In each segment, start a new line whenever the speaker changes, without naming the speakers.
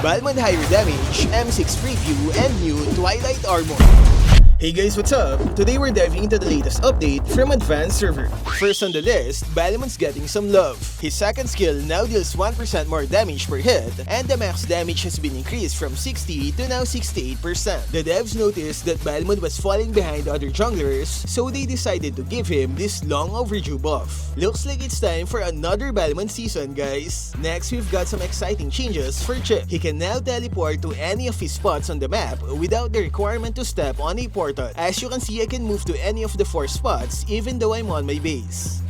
Balmond higher damage, M6 preview, and new Twilight Armor. Hey guys, what's up? Today we're diving into the latest update from Advance Server. First on the list, Balmond's getting some love. His second skill now deals 1% more damage per hit, and the max damage has been increased from 60 to now 68%. The devs noticed that Balmond was falling behind other junglers, so they decided to give him this long overdue buff. Looks like it's time for another Balmond season, guys. Next, we've got some exciting changes for Chip. He can now teleport to any of his spots on the map without the requirement to step on a portal. As you can see, I can move to any of the 4 spots even though I'm on my base.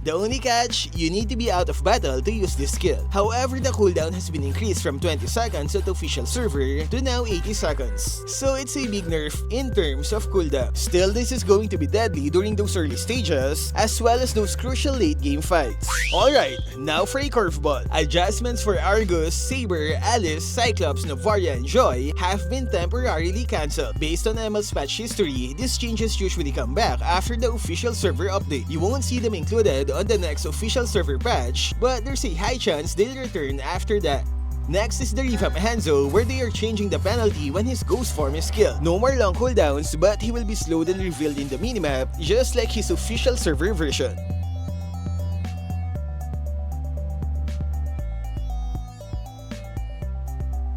The only catch, you need to be out of battle to use this skill. However, the cooldown has been increased from 20 seconds at the official server to now 80 seconds. So it's a big nerf in terms of cooldown. Still, this is going to be deadly during those early stages, as well as those crucial late game fights. Alright, now for a curveball. Adjustments for Argus, Saber, Alice, Cyclops, Novaria, and Joy have been temporarily cancelled. Based on ML's patch history, these changes usually come back after the official server update. You won't see them included on the next official server patch, but there's a high chance they'll return after that. Next is the Revamped Hanzo, where they are changing the penalty when his ghost form is killed. No more long cooldowns, but he will be slowed and revealed in the minimap, just like his official server version.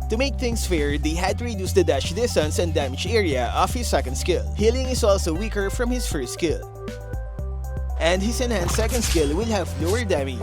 To make things fair, they had to reduce the dash distance and damage area of his second skill. Healing is also weaker from his first skill, and his enhanced second skill will have lower damage.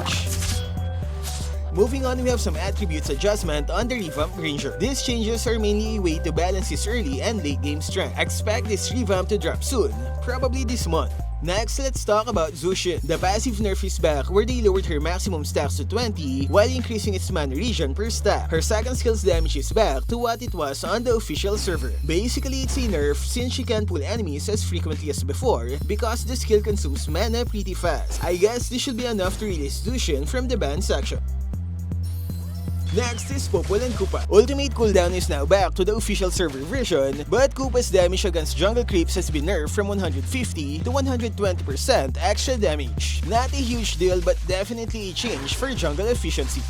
Moving on, we have some attributes adjustment on the Revamped Granger. These changes are mainly a way to balance his early and late game strength. Expect this revamp to drop soon, probably this month. Next, let's talk about Zhuxin. The passive nerf is back, where they lowered her maximum stacks to 20 while increasing its mana regen per stack. Her second skill's damage is back to what it was on the official server. Basically, it's a nerf since she can't pull enemies as frequently as before because the skill consumes mana pretty fast. I guess this should be enough to release Zhuxin from the ban section. Next is Popol and Kupa. Ultimate cooldown is now back to the official server version, but Kupa's damage against jungle creeps has been nerfed from 150 to 120% extra damage. Not a huge deal, but definitely a change for jungle efficiency.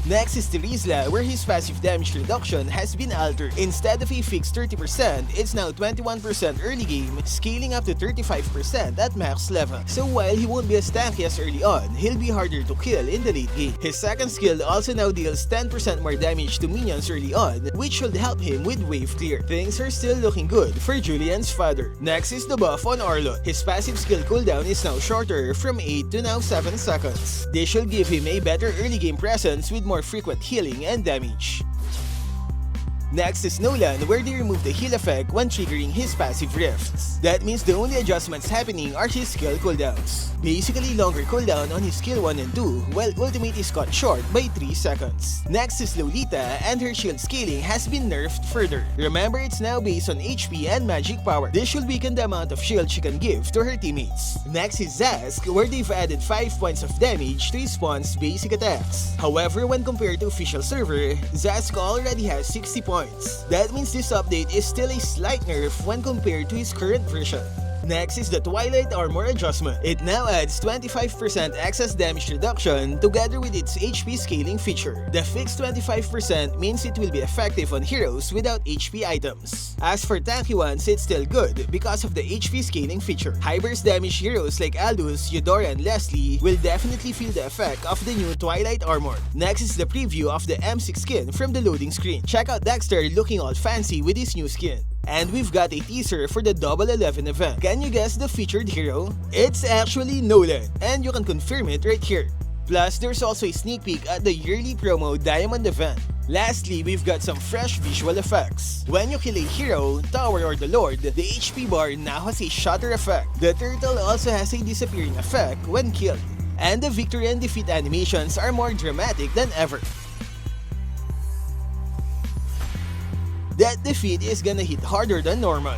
Next is Terizla, where his passive damage reduction has been altered. Instead of a fixed 30%, it's now 21% early game, scaling up to 35% at max level. So while he won't be as tanky as early on, he'll be harder to kill in the late game. His second skill also now deals 10% more damage to minions early on, which should help him with wave clear. Things are still looking good for Julian's father. Next is the buff on Arlott. His passive skill cooldown is now shorter from 8 to now 7 seconds. This should give him a better early game presence with more frequent healing and damage. Next is Nolan, where they remove the heal effect when triggering his passive rifts. That means the only adjustments happening are his skill cooldowns. Basically longer cooldown on his skill 1 and 2, while ultimate is cut short by 3 seconds. Next is Lolita, and her shield scaling has been nerfed further. Remember, it's now based on HP and magic power. This should weaken the amount of shield she can give to her teammates. Next is Zhask, where they've added 5 points of damage to response basic attacks. However, when compared to official server, Zhask already has 60 points. That means this update is still a slight nerf when compared to his current version. Next is the Twilight Armor adjustment. It now adds 25% excess damage reduction together with its HP scaling feature. The fixed 25% means it will be effective on heroes without HP items. As for tanky ones, it's still good because of the HP scaling feature. High burst damage heroes like Aldous, Eudora, and Leslie will definitely feel the effect of the new Twilight Armor. Next is the preview of the M6 skin from the loading screen. Check out Dexter looking all fancy with his new skin. And we've got a teaser for the Double 11 event. Can you guess the featured hero? It's actually Nolan, and you can confirm it right here. Plus, there's also a sneak peek at the yearly promo Diamond event. Lastly, we've got some fresh visual effects. When you kill a hero, tower, or the lord, the HP bar now has a shutter effect. The turtle also has a disappearing effect when killed. And the victory and defeat animations are more dramatic than ever. That defeat is gonna hit harder than normal.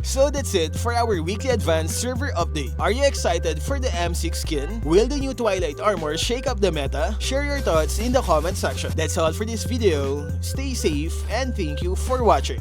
So that's it for our weekly advanced server update. Are you excited for the M6 skin? Will the new Twilight Armor shake up the meta? Share your thoughts in the comment section. That's all for this video. Stay safe and thank you for watching.